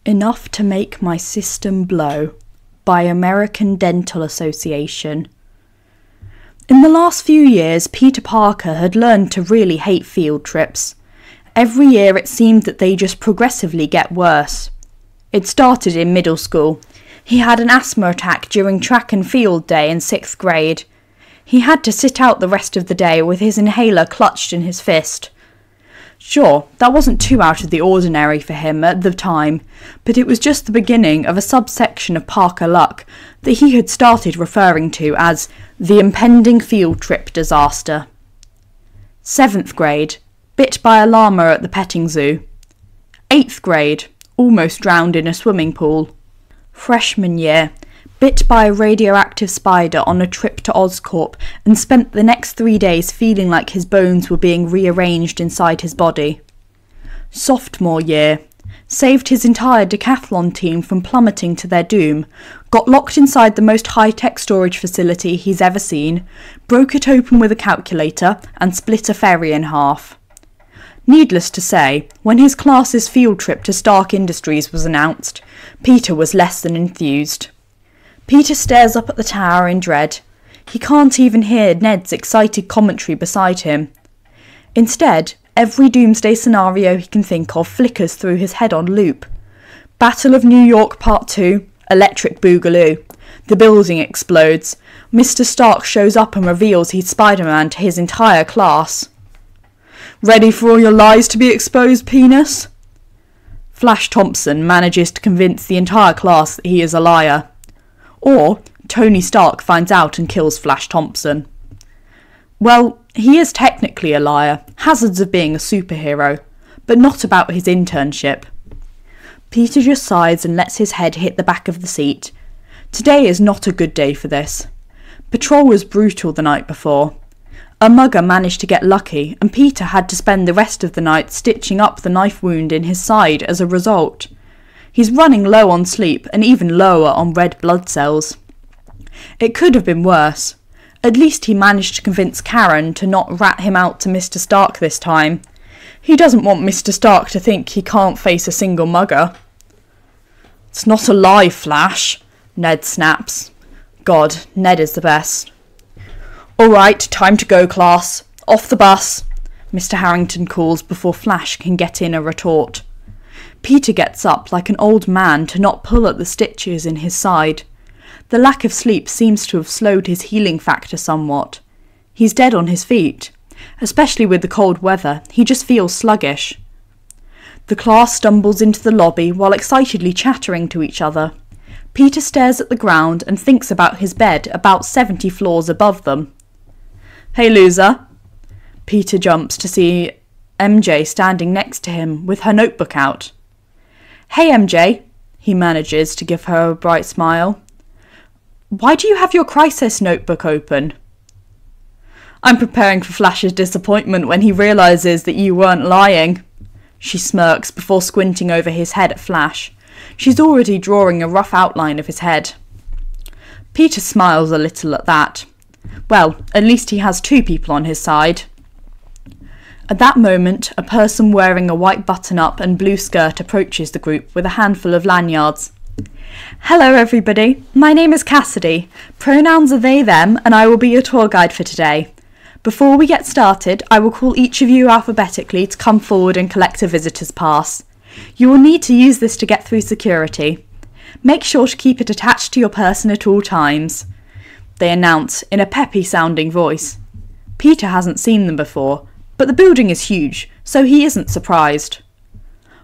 Enough to make my system blow by American Dental Association. In the last few years, Peter Parker had learned to really hate field trips. Every year it seemed that they just progressively get worse. It started in middle school. He had an asthma attack during track and field day in 6th grade. He had to sit out the rest of the day with his inhaler clutched in his fist. Sure, that wasn't too out of the ordinary for him at the time, but it was just the beginning of a subsection of Parker luck that he had started referring to as the impending field trip disaster. 7th grade, bit by a llama at the petting zoo. 8th grade, almost drowned in a swimming pool. Freshman year, bit by a radioactive spider on a trip to Oscorp and spent the next 3 days feeling like his bones were being rearranged inside his body. Sophomore year, saved his entire decathlon team from plummeting to their doom, got locked inside the most high-tech storage facility he's ever seen, broke it open with a calculator and split a ferry in half. Needless to say, when his class's field trip to Stark Industries was announced, Peter was less than enthused. Peter stares up at the tower in dread. He can't even hear Ned's excited commentary beside him. Instead, every doomsday scenario he can think of flickers through his head on loop. Battle of New York Part 2, electric boogaloo. The building explodes. Mr. Stark shows up and reveals he's Spider-Man to his entire class. Ready for all your lies to be exposed, penis? Flash Thompson manages to convince the entire class that he is a liar. Or Tony Stark finds out and kills Flash Thompson. Well, he is technically a liar, hazards of being a superhero, but not about his internship. Peter just sighs and lets his head hit the back of the seat. Today is not a good day for this. Patrol was brutal the night before. A mugger managed to get lucky, and Peter had to spend the rest of the night stitching up the knife wound in his side as a result. He's running low on sleep and even lower on red blood cells. It could have been worse. At least he managed to convince Karen to not rat him out to Mr. Stark this time. He doesn't want Mr. Stark to think he can't face a single mugger. It's not a lie, Flash, Ned snaps. God, Ned is the best. All right, time to go, class. Off the bus, Mr. Harrington calls before Flash can get in a retort. Peter gets up like an old man to not pull at the stitches in his side. The lack of sleep seems to have slowed his healing factor somewhat. He's dead on his feet. Especially with the cold weather, he just feels sluggish. The class stumbles into the lobby while excitedly chattering to each other. Peter stares at the ground and thinks about his bed about 70 floors above them. Hey, loser. Peter jumps to see MJ standing next to him with her notebook out. Hey, MJ, he manages to give her a bright smile. Why do you have your crisis notebook open? I'm preparing for Flash's disappointment when he realises that you weren't lying. She smirks before squinting over his head at Flash. She's already drawing a rough outline of his head. Peter smiles a little at that. Well, at least he has two people on his side. At that moment, a person wearing a white button-up and blue skirt approaches the group with a handful of lanyards. Hello everybody, my name is Cassidy. Pronouns are they, them, and I will be your tour guide for today. Before we get started, I will call each of you alphabetically to come forward and collect a visitor's pass. You will need to use this to get through security. Make sure to keep it attached to your person at all times, they announce in a peppy-sounding voice. Peter hasn't seen them before, but the building is huge, so he isn't surprised.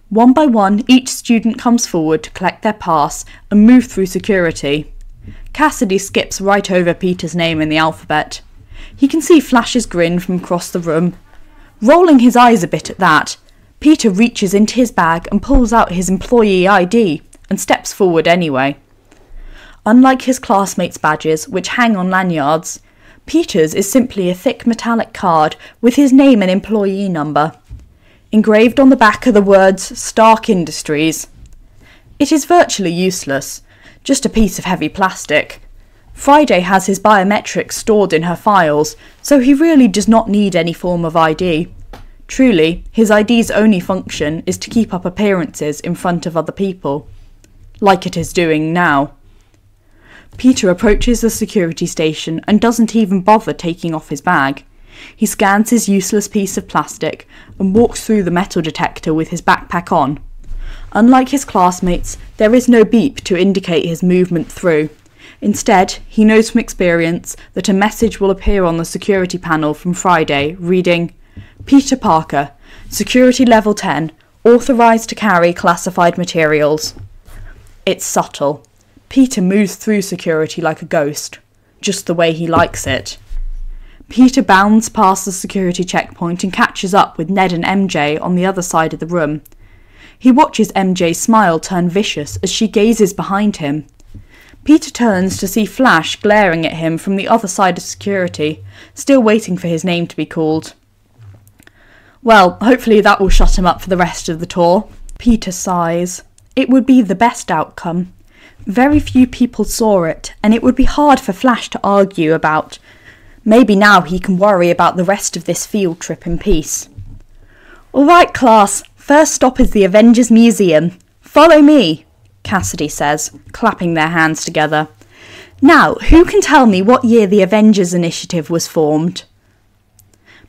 One by one, each student comes forward to collect their pass and move through security. Cassidy skips right over Peter's name in the alphabet. He can see Flash's grin from across the room. Rolling his eyes a bit at that, Peter reaches into his bag and pulls out his employee ID and steps forward anyway. Unlike his classmates' badges, which hang on lanyards, Peter's is simply a thick metallic card with his name and employee number. Engraved on the back are the words Stark Industries. It is virtually useless, just a piece of heavy plastic. Friday has his biometrics stored in her files, so he really does not need any form of ID. Truly, his ID's only function is to keep up appearances in front of other people, like it is doing now. Peter approaches the security station and doesn't even bother taking off his bag. He scans his useless piece of plastic and walks through the metal detector with his backpack on. Unlike his classmates, there is no beep to indicate his movement through. Instead, he knows from experience that a message will appear on the security panel from Friday, reading, "Peter Parker, Security Level 10, authorised to carry classified materials." It's subtle. Peter moves through security like a ghost, just the way he likes it. Peter bounds past the security checkpoint and catches up with Ned and MJ on the other side of the room. He watches MJ's smile turn vicious as she gazes behind him. Peter turns to see Flash glaring at him from the other side of security, still waiting for his name to be called. Well, hopefully that will shut him up for the rest of the tour. Peter sighs. It would be the best outcome. Very few people saw it, and it would be hard for Flash to argue about. Maybe now he can worry about the rest of this field trip in peace. "All right, class, first stop is the Avengers Museum. Follow me," Cassidy says, clapping their hands together. "Now, who can tell me what year the Avengers Initiative was formed?"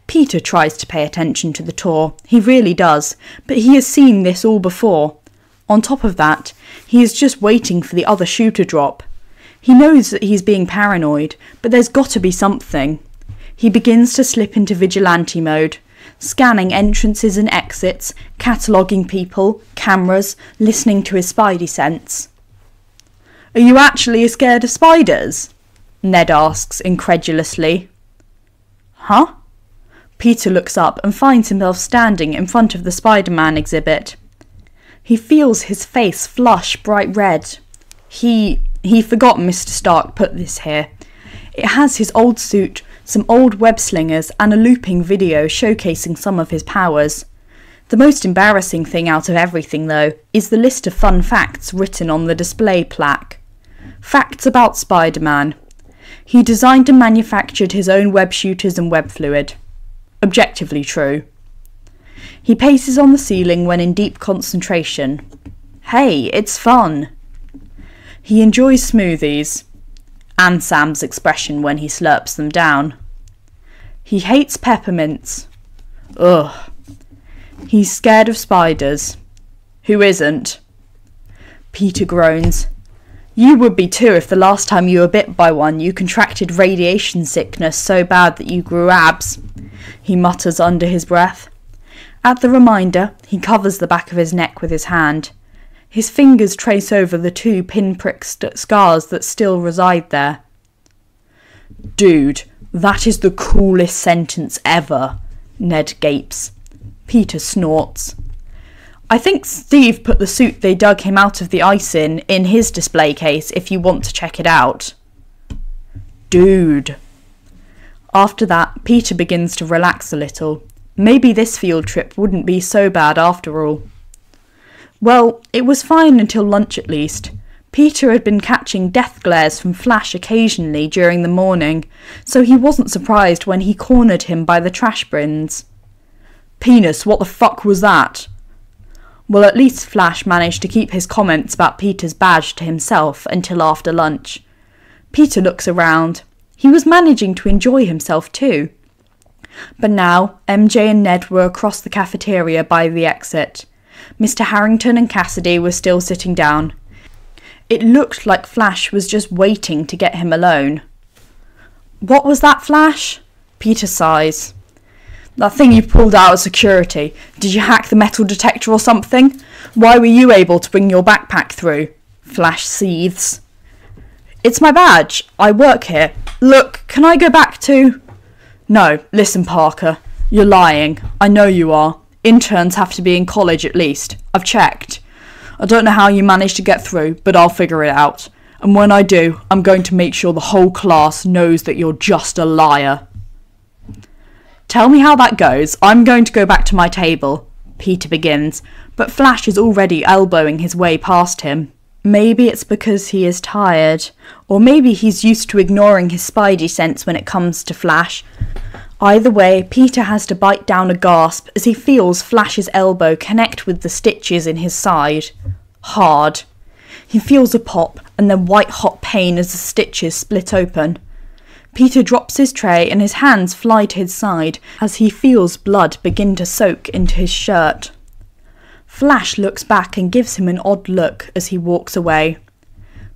Peter tries to pay attention to the tour. He really does, but he has seen this all before. On top of that, he is just waiting for the other shoe to drop. He knows that he's being paranoid, but there's got to be something. He begins to slip into vigilante mode, scanning entrances and exits, cataloguing people, cameras, listening to his spidey sense. "Are you actually scared of spiders?" Ned asks incredulously. "Huh?" Peter looks up and finds himself standing in front of the Spider-Man exhibit. He feels his face flush bright red. He forgot Mr. Stark put this here. It has his old suit, some old web slingers, and a looping video showcasing some of his powers. The most embarrassing thing out of everything, though, is the list of fun facts written on the display plaque. Facts about Spider-Man. He designed and manufactured his own web shooters and web fluid. Objectively true. He paces on the ceiling when in deep concentration. Hey, it's fun. He enjoys smoothies, and Sam's expression when he slurps them down. He hates peppermints. Ugh. He's scared of spiders. Who isn't? Peter groans. You would be too if the last time you were bit by one you contracted radiation sickness so bad that you grew abs, he mutters under his breath. At the reminder, he covers the back of his neck with his hand. His fingers trace over the 2 pinprick scars that still reside there. Dude, that is the coolest sentence ever, Ned gapes. Peter snorts. I think Steve put the suit they dug him out of the ice in his display case if you want to check it out. Dude. After that, Peter begins to relax a little. Maybe this field trip wouldn't be so bad after all. Well, it was fine until lunch at least. Peter had been catching death glares from Flash occasionally during the morning, so he wasn't surprised when he cornered him by the trash bins. Penis, what the fuck was that? Well, at least Flash managed to keep his comments about Peter's badge to himself until after lunch. Peter looks around. He was managing to enjoy himself too. But now, MJ and Ned were across the cafeteria by the exit. Mr. Harrington and Cassidy were still sitting down. It looked like Flash was just waiting to get him alone. What was that, Flash? Peter sighs. That thing you pulled out of security. Did you hack the metal detector or something? Why were you able to bring your backpack through? Flash seethes. It's my badge. I work here. Look, can I go back to... No, listen, Parker. You're lying. I know you are. Interns have to be in college at least. I've checked. I don't know how you managed to get through, but I'll figure it out. And when I do, I'm going to make sure the whole class knows that you're just a liar. Tell me how that goes. I'm going to go back to my table. Peter begins, but Flash is already elbowing his way past him. Maybe it's because he is tired, or maybe he's used to ignoring his spidey sense when it comes to Flash. Either way, Peter has to bite down a gasp as he feels Flash's elbow connect with the stitches in his side. Hard. He feels a pop and then white-hot pain as the stitches split open. Peter drops his tray and his hands fly to his side as he feels blood begin to soak into his shirt. Flash looks back and gives him an odd look as he walks away.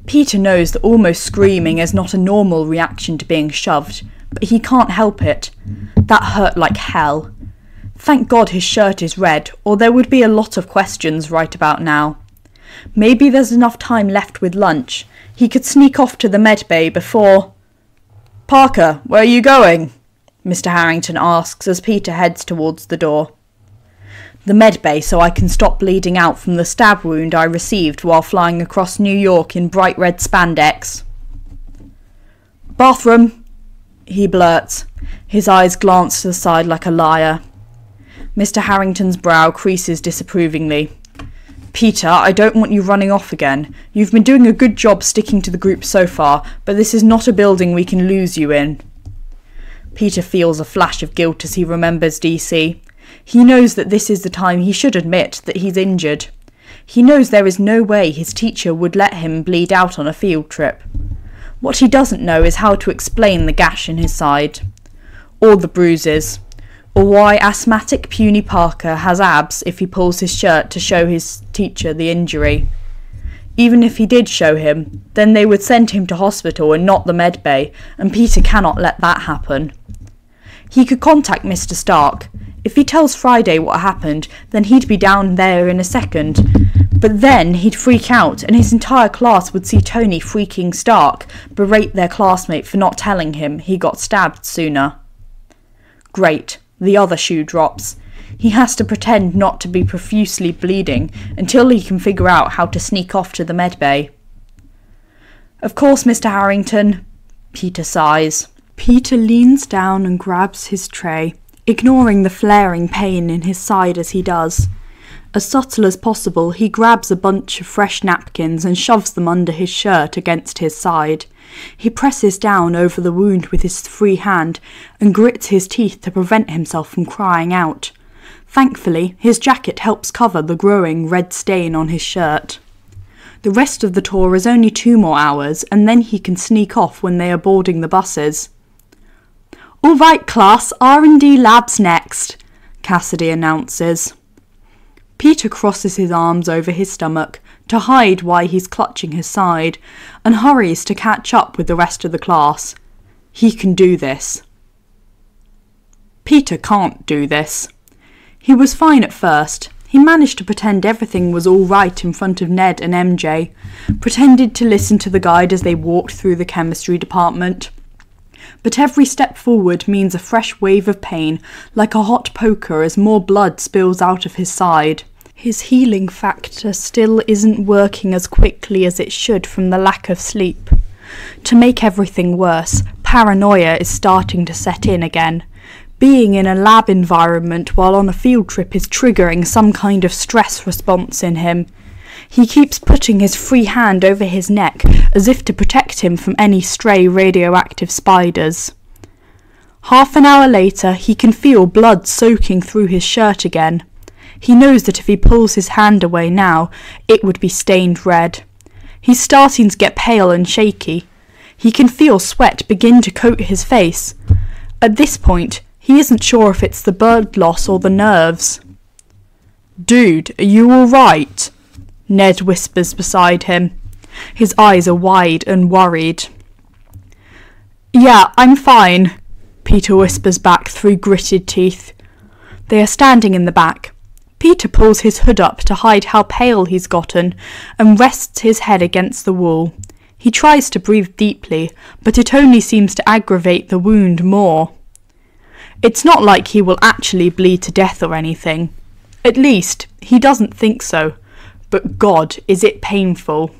Peter knows that almost screaming is not a normal reaction to being shoved, but he can't help it. That hurt like hell. Thank God his shirt is red, or there would be a lot of questions right about now. Maybe there's enough time left with lunch. He could sneak off to the medbay before... "Parker, where are you going?" Mr. Harrington asks as Peter heads towards the door. "The medbay, so I can stop bleeding out from the stab wound I received while flying across New York in bright red spandex." "Bathroom," he blurts. His eyes glance to the side like a liar. Mr. Harrington's brow creases disapprovingly. "Peter, I don't want you running off again. You've been doing a good job sticking to the group so far, but this is not a building we can lose you in." Peter feels a flash of guilt as he remembers DC. He knows that this is the time he should admit that he's injured. He knows there is no way his teacher would let him bleed out on a field trip. What he doesn't know is how to explain the gash in his side, or the bruises, or why asthmatic puny Parker has abs if he pulls his shirt to show his teacher the injury. Even if he did show him, then they would send him to hospital and not the medbay, and Peter cannot let that happen. He could contact Mr. Stark. If he tells Friday what happened, then he'd be down there in a second. But then he'd freak out, and his entire class would see Tony freaking Stark berate their classmate for not telling him he got stabbed sooner. Great. The other shoe drops. He has to pretend not to be profusely bleeding until he can figure out how to sneak off to the medbay. "Of course, Mr. Harrington," Peter sighs. Peter leans down and grabs his tray, ignoring the flaring pain in his side as he does. As subtle as possible, he grabs a bunch of fresh napkins and shoves them under his shirt against his side. He presses down over the wound with his free hand and grits his teeth to prevent himself from crying out. Thankfully, his jacket helps cover the growing red stain on his shirt. The rest of the tour is only 2 more hours, and then he can sneak off when they are boarding the buses. "All right, class, R&D lab's next," Cassidy announces. Peter crosses his arms over his stomach to hide why he's clutching his side, and hurries to catch up with the rest of the class. He can do this. Peter can't do this. He was fine at first. He managed to pretend everything was all right in front of Ned and MJ, pretended to listen to the guide as they walked through the chemistry department. But every step forward means a fresh wave of pain, like a hot poker as more blood spills out of his side. His healing factor still isn't working as quickly as it should from the lack of sleep. To make everything worse, paranoia is starting to set in again. Being in a lab environment while on a field trip is triggering some kind of stress response in him. He keeps putting his free hand over his neck as if to protect him from any stray radioactive spiders. Half an hour later, he can feel blood soaking through his shirt again. He knows that if he pulls his hand away now, it would be stained red. He's starting to get pale and shaky. He can feel sweat begin to coat his face. At this point, he isn't sure if it's the blood loss or the nerves. "Dude, are you all right?" Ned whispers beside him. His eyes are wide and worried. "Yeah, I'm fine," Peter whispers back through gritted teeth. They are standing in the back. Peter pulls his hood up to hide how pale he's gotten and rests his head against the wall. He tries to breathe deeply, but it only seems to aggravate the wound more. It's not like he will actually bleed to death or anything. At least, he doesn't think so. But God, is it painful.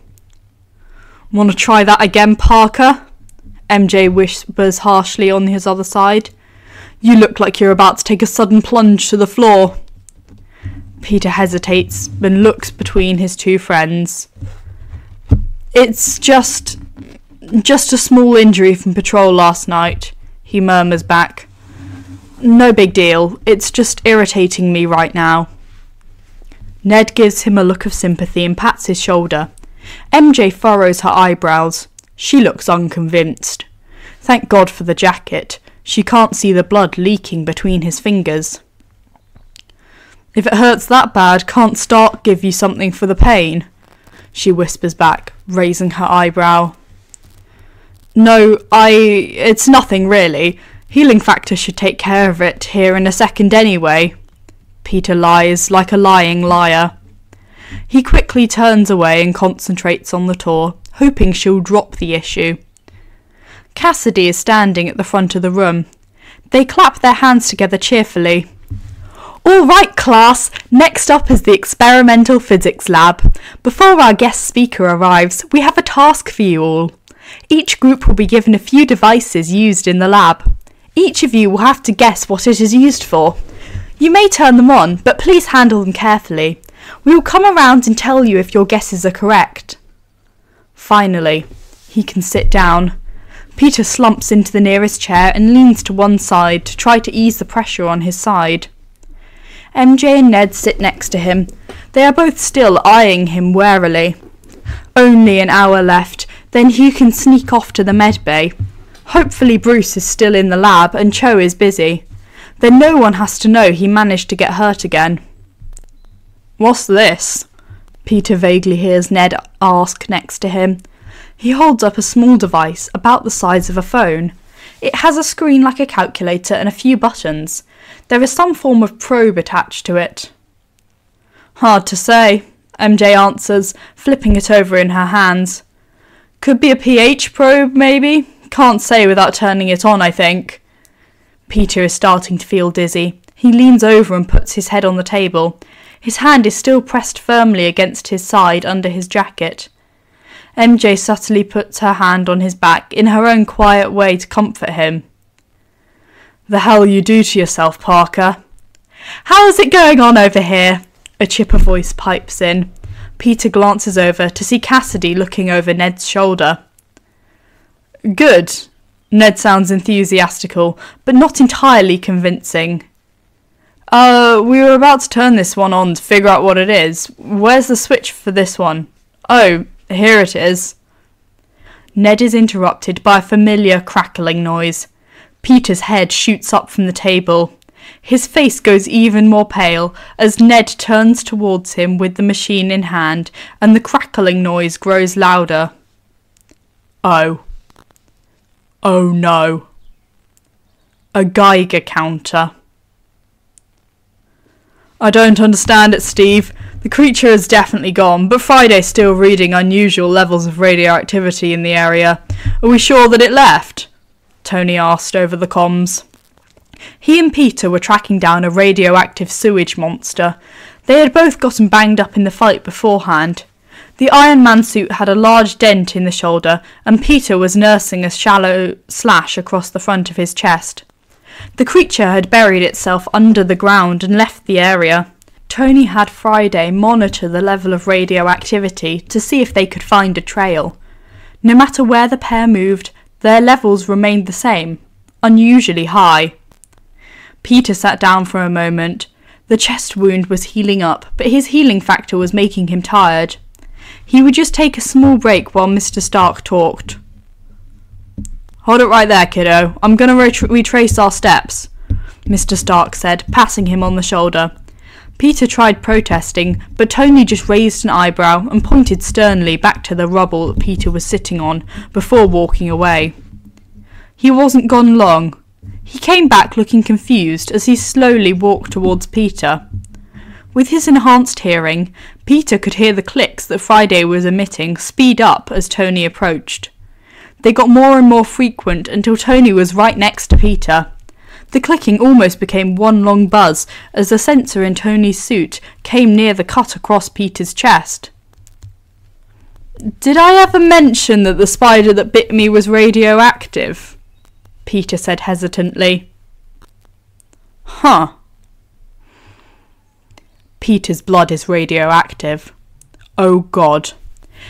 "Want to try that again, Parker?" MJ whispers harshly on his other side. "You look like you're about to take a sudden plunge to the floor." Peter hesitates and looks between his two friends. "It's just a small injury from patrol last night," he murmurs back. No big deal. It's just irritating me right now. Ned gives him a look of sympathy and pats his shoulder. MJ furrows her eyebrows. She looks unconvinced. Thank God for the jacket. She can't see the blood leaking between his fingers. If it hurts that bad, can't Stark give you something for the pain? She whispers back, raising her eyebrow. No, it's nothing really. Healing Factor should take care of it here in a second anyway. Peter lies like a lying liar. He quickly turns away and concentrates on the tour, hoping she'll drop the issue. Cassidy is standing at the front of the room. They clap their hands together cheerfully. All right, class, next up is the experimental physics lab. Before our guest speaker arrives, we have a task for you all. Each group will be given a few devices used in the lab. Each of you will have to guess what it is used for. You may turn them on, but please handle them carefully. We will come around and tell you if your guesses are correct. Finally, he can sit down. Peter slumps into the nearest chair and leans to one side to try to ease the pressure on his side. MJ and Ned sit next to him. They are both still eyeing him warily. Only an hour left, then Hugh can sneak off to the medbay. Hopefully Bruce is still in the lab and Cho is busy. Then no one has to know he managed to get hurt again. What's this? Peter vaguely hears Ned ask next to him. He holds up a small device about the size of a phone. It has a screen like a calculator and a few buttons. There is some form of probe attached to it. Hard to say, MJ answers, flipping it over in her hands. Could be a pH probe, maybe? Can't say without turning it on, I think. Peter is starting to feel dizzy. He leans over and puts his head on the table. His hand is still pressed firmly against his side under his jacket. MJ subtly puts her hand on his back in her own quiet way to comfort him. The hell you do to yourself, Parker? How is it going on over here? A chipper voice pipes in. Peter glances over to see Cassidy looking over Ned's shoulder. Good. Ned sounds enthusiastical, but not entirely convincing. We were about to turn this one on to figure out what it is. Where's the switch for this one? Oh, here it is. Ned is interrupted by a familiar crackling noise. Peter's head shoots up from the table. His face goes even more pale as Ned turns towards him with the machine in hand, and the crackling noise grows louder. Oh. Oh no. A Geiger counter. I don't understand it, Steve. The creature is definitely gone, but Friday's still reading unusual levels of radioactivity in the area. Are we sure that it left? Tony asked over the comms. He and Peter were tracking down a radioactive sewage monster. They had both gotten banged up in the fight beforehand. The Iron Man suit had a large dent in the shoulder, and Peter was nursing a shallow slash across the front of his chest. The creature had buried itself under the ground and left the area. Tony had Friday monitor the level of radioactivity to see if they could find a trail. No matter where the pair moved, their levels remained the same, unusually high. Peter sat down for a moment. The chest wound was healing up, but his healing factor was making him tired. He would just take a small break while Mr. Stark talked. Hold it right there, kiddo. I'm going to retrace our steps, Mr. Stark said, patting him on the shoulder. Peter tried protesting, but Tony just raised an eyebrow and pointed sternly back to the rubble that Peter was sitting on before walking away. He wasn't gone long. He came back looking confused as he slowly walked towards Peter. With his enhanced hearing, Peter could hear the clicks that Friday was emitting speed up as Tony approached. They got more and more frequent until Tony was right next to Peter. The clicking almost became one long buzz as the sensor in Tony's suit came near the cut across Peter's chest. Did I ever mention that the spider that bit me was radioactive? Peter said hesitantly. Huh. Peter's blood is radioactive. Oh God.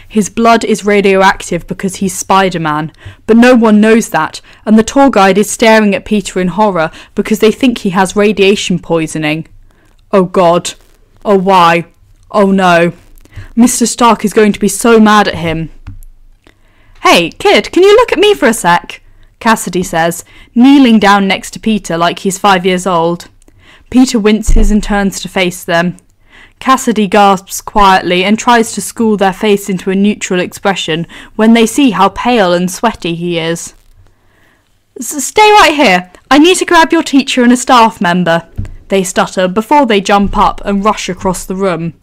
His blood is radioactive because he's Spider-Man, but no one knows that, and the tour guide is staring at Peter in horror because they think he has radiation poisoning. Oh God. Oh why? Oh no. Mr. Stark is going to be so mad at him. Hey, kid, can you look at me for a sec? Cassidy says, kneeling down next to Peter like he's 5 years old. Peter winces and turns to face them. Cassidy gasps quietly and tries to school their face into a neutral expression when they see how pale and sweaty he is. Stay right here. I need to grab your teacher and a staff member, they stutter before they jump up and rush across the room.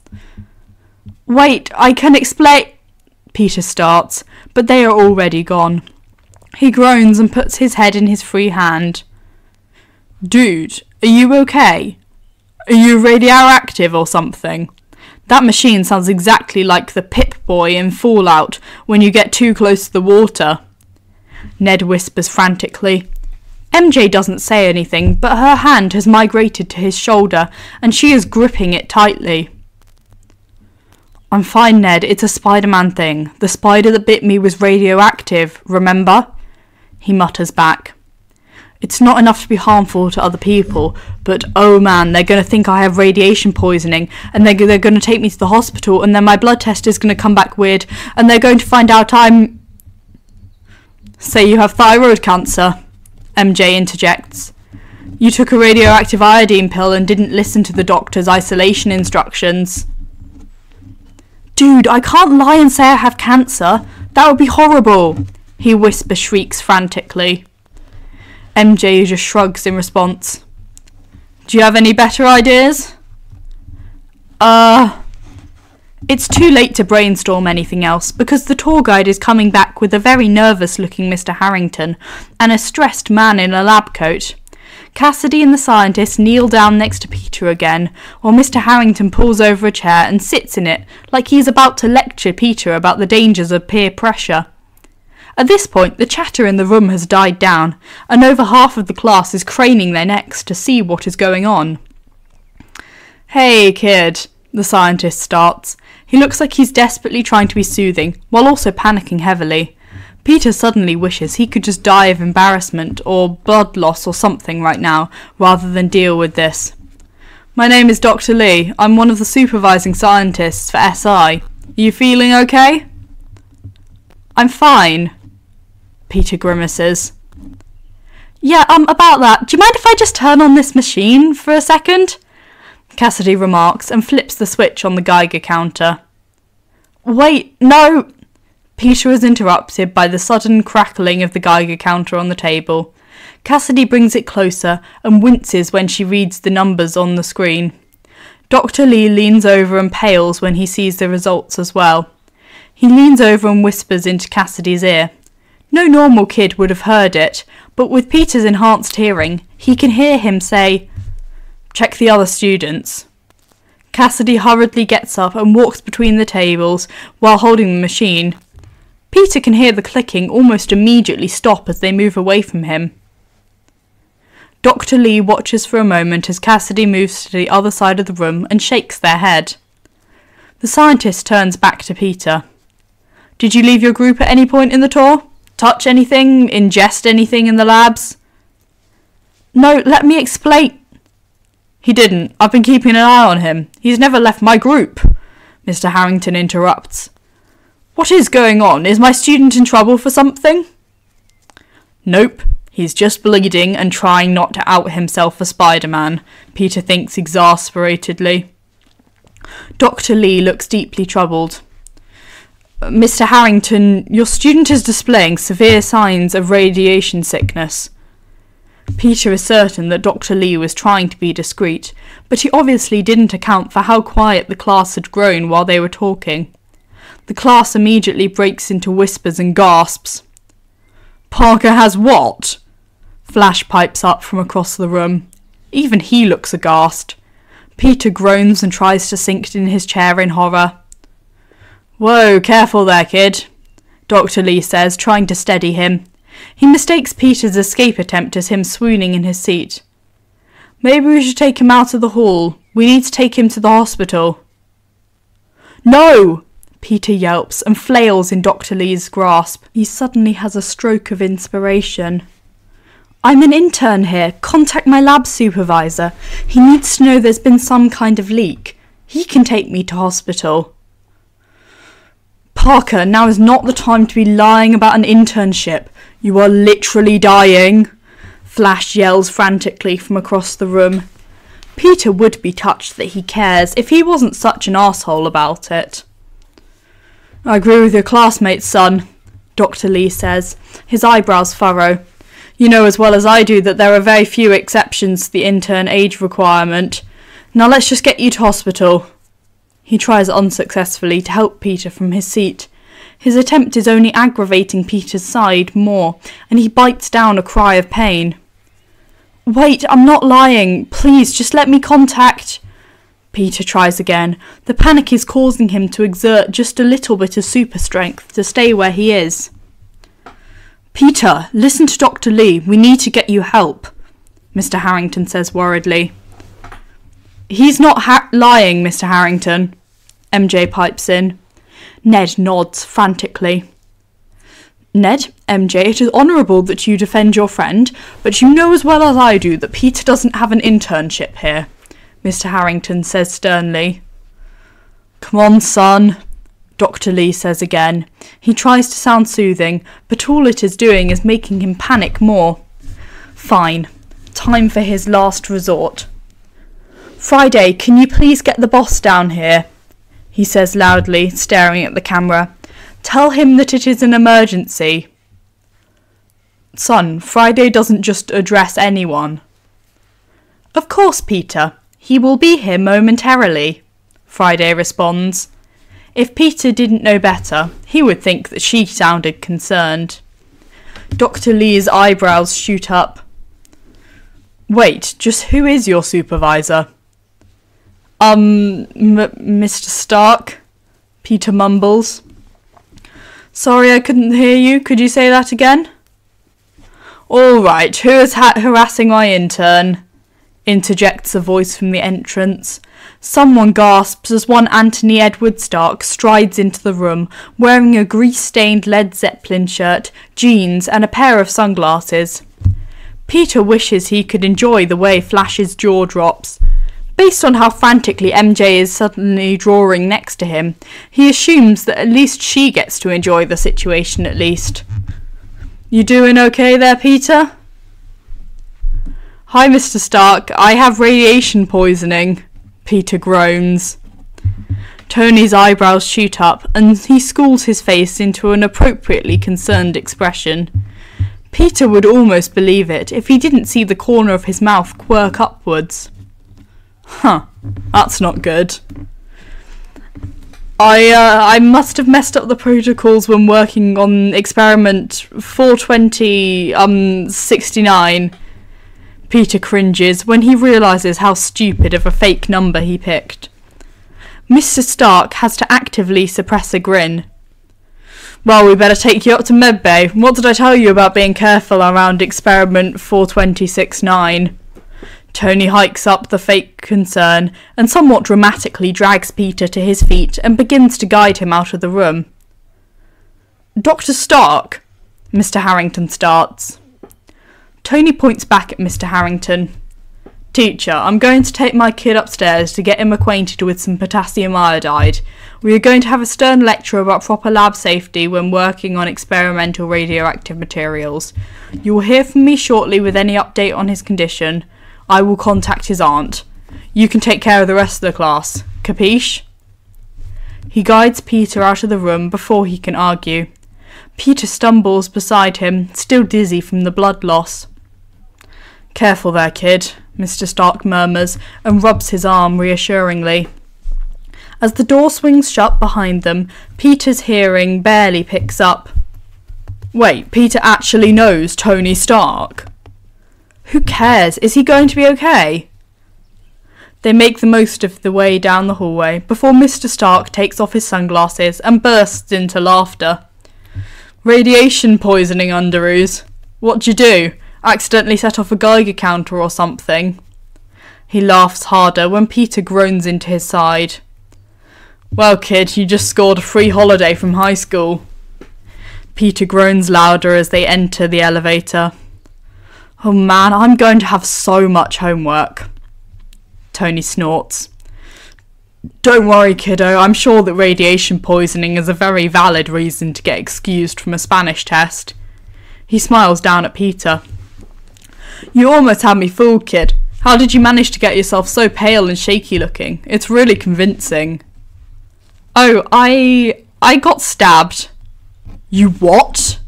Wait, I can explain... Peter starts, but they are already gone. He groans and puts his head in his free hand. Dude, are you okay? Are you radioactive or something? That machine sounds exactly like the Pip-Boy in Fallout when you get too close to the water. Ned whispers frantically. MJ doesn't say anything, but her hand has migrated to his shoulder and she is gripping it tightly. I'm fine, Ned. It's a Spider-Man thing. The spider that bit me was radioactive, remember? He mutters back. It's not enough to be harmful to other people, but oh man, they're going to think I have radiation poisoning, and they're going to take me to the hospital, and then my blood test is going to come back weird, and they're going to find out I'm... Say you have thyroid cancer, MJ interjects. You took a radioactive iodine pill and didn't listen to the doctor's isolation instructions. Dude, I can't lie and say I have cancer. That would be horrible, he shrieks frantically. MJ just shrugs in response. Do you have any better ideas? It's too late to brainstorm anything else because the tour guide is coming back with a very nervous-looking Mr. Harrington and a stressed man in a lab coat. Cassidy and the scientist kneel down next to Peter again, while Mr. Harrington pulls over a chair and sits in it like he is about to lecture Peter about the dangers of peer pressure. At this point, the chatter in the room has died down, and over half of the class is craning their necks to see what is going on. Hey, kid, the scientist starts. He looks like he's desperately trying to be soothing, while also panicking heavily. Peter suddenly wishes he could just die of embarrassment or blood loss or something right now, rather than deal with this. My name is Dr. Lee. I'm one of the supervising scientists for SI. Are you feeling okay? I'm fine, Peter grimaces. Yeah, about that. Do you mind if I just turn on this machine for a second? Cassidy remarks and flips the switch on the Geiger counter. Wait, no! Peter is interrupted by the sudden crackling of the Geiger counter on the table. Cassidy brings it closer and winces when she reads the numbers on the screen. Dr. Lee leans over and pales when he sees the results as well. He leans over and whispers into Cassidy's ear. No normal kid would have heard it, but with Peter's enhanced hearing, he can hear him say, "Check the other students." Cassidy hurriedly gets up and walks between the tables while holding the machine. Peter can hear the clicking almost immediately stop as they move away from him. Dr. Lee watches for a moment as Cassidy moves to the other side of the room and shakes their head. The scientist turns back to Peter. Did you leave your group at any point in the tour? Touch anything? Ingest anything in the labs? No, let me explain. He didn't. I've been keeping an eye on him. He's never left my group. Mr. Harrington interrupts. What is going on? Is my student in trouble for something? Nope. He's just bleeding and trying not to out himself for Spider-Man, Peter thinks exasperatedly. Dr. Lee looks deeply troubled. Mr. Harrington, your student is displaying severe signs of radiation sickness. Peter is certain that Dr. Lee was trying to be discreet, but he obviously didn't account for how quiet the class had grown while they were talking. The class immediately breaks into whispers and gasps. Parker has what? Flash pipes up from across the room. Even he looks aghast. Peter groans and tries to sink in his chair in horror. Whoa, careful there, kid, Dr. Lee says, trying to steady him. He mistakes Peter's escape attempt as him swooning in his seat. Maybe we should take him out of the hall. We need to take him to the hospital. No! Peter yelps and flails in Dr. Lee's grasp. He suddenly has a stroke of inspiration. I'm an intern here. Contact my lab supervisor. He needs to know there's been some kind of leak. He can take me to hospital. Parker, now is not the time to be lying about an internship. You are literally dying. Flash yells frantically from across the room. Peter would be touched that he cares if he wasn't such an asshole about it. I agree with your classmates, son, Dr. Lee says, his eyebrows furrow. You know as well as I do that there are very few exceptions to the intern age requirement. Now let's just get you to hospital. He tries unsuccessfully to help Peter from his seat. His attempt is only aggravating Peter's side more, and he bites down a cry of pain. Wait, I'm not lying. Please, just let me contact... Peter tries again. The panic is causing him to exert just a little bit of super strength to stay where he is. Peter, listen to Dr. Lee. We need to get you help, Mr. Harrington says worriedly. He's not lying, Mr. Harrington, MJ pipes in. Ned nods frantically. Ned, MJ, it is honourable that you defend your friend, but you know as well as I do that Peter doesn't have an internship here, Mr. Harrington says sternly. Come on, son, Dr. Lee says again. He tries to sound soothing, but all it is doing is making him panic more. Fine. Time for his last resort. Friday, can you please get the boss down here? He says loudly, staring at the camera. Tell him that it is an emergency. Son, Friday doesn't just address anyone. Of course, Peter. He will be here momentarily, Friday responds. If Peter didn't know better, he would think that she sounded concerned. Dr. Lee's eyebrows shoot up. Wait, just who is your supervisor? Mr. Stark, Peter mumbles. Sorry, I couldn't hear you. Could you say that again? All right, who is harassing my intern? Interjects a voice from the entrance. Someone gasps as one Anthony Edward Stark strides into the room, wearing a grease-stained Led Zeppelin shirt, jeans, and a pair of sunglasses. Peter wishes he could enjoy the way Flash's jaw drops. Based on how frantically MJ is suddenly drawing next to him, he assumes that at least she gets to enjoy the situation at least. You doing okay there, Peter? Hi, Mr. Stark. I have radiation poisoning, Peter groans. Tony's eyebrows shoot up, and he schools his face into an appropriately concerned expression. Peter would almost believe it if he didn't see the corner of his mouth quirk upwards. Huh, that's not good. I must have messed up the protocols when working on experiment 420-69. Peter cringes when he realises how stupid of a fake number he picked. Mr. Stark has to actively suppress a grin. Well, we better take you up to medbay. What did I tell you about being careful around experiment 420-69? Tony hikes up the fake concern and somewhat dramatically drags Peter to his feet and begins to guide him out of the room. Dr. Stark, Mr. Harrington starts. Tony points back at Mr. Harrington. Teacher, I'm going to take my kid upstairs to get him acquainted with some potassium iodide. We are going to have a stern lecture about proper lab safety when working on experimental radioactive materials. You will hear from me shortly with any update on his condition. I will contact his aunt. You can take care of the rest of the class. Capiche? He guides Peter out of the room before he can argue. Peter stumbles beside him, still dizzy from the blood loss. Careful there, kid, Mr. Stark murmurs and rubs his arm reassuringly. As the door swings shut behind them, Peter's hearing barely picks up. Wait, Peter actually knows Tony Stark? Who cares? Is he going to be okay? They make the most of the way down the hallway before Mr. Stark takes off his sunglasses and bursts into laughter. Radiation poisoning, underoos. What'd you do? Accidentally set off a Geiger counter or something? He laughs harder when Peter groans into his side. Well, kid, you just scored a free holiday from high school. Peter groans louder as they enter the elevator. Oh man, I'm going to have so much homework. Tony snorts. Don't worry, kiddo, I'm sure that radiation poisoning is a very valid reason to get excused from a Spanish test. He smiles down at Peter. You almost had me fooled, kid. How did you manage to get yourself so pale and shaky looking? It's really convincing. Oh, I got stabbed. You what?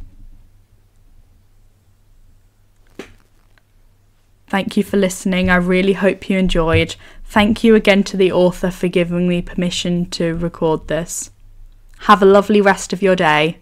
Thank you for listening. I really hope you enjoyed. Thank you again to the author for giving me permission to record this. Have a lovely rest of your day.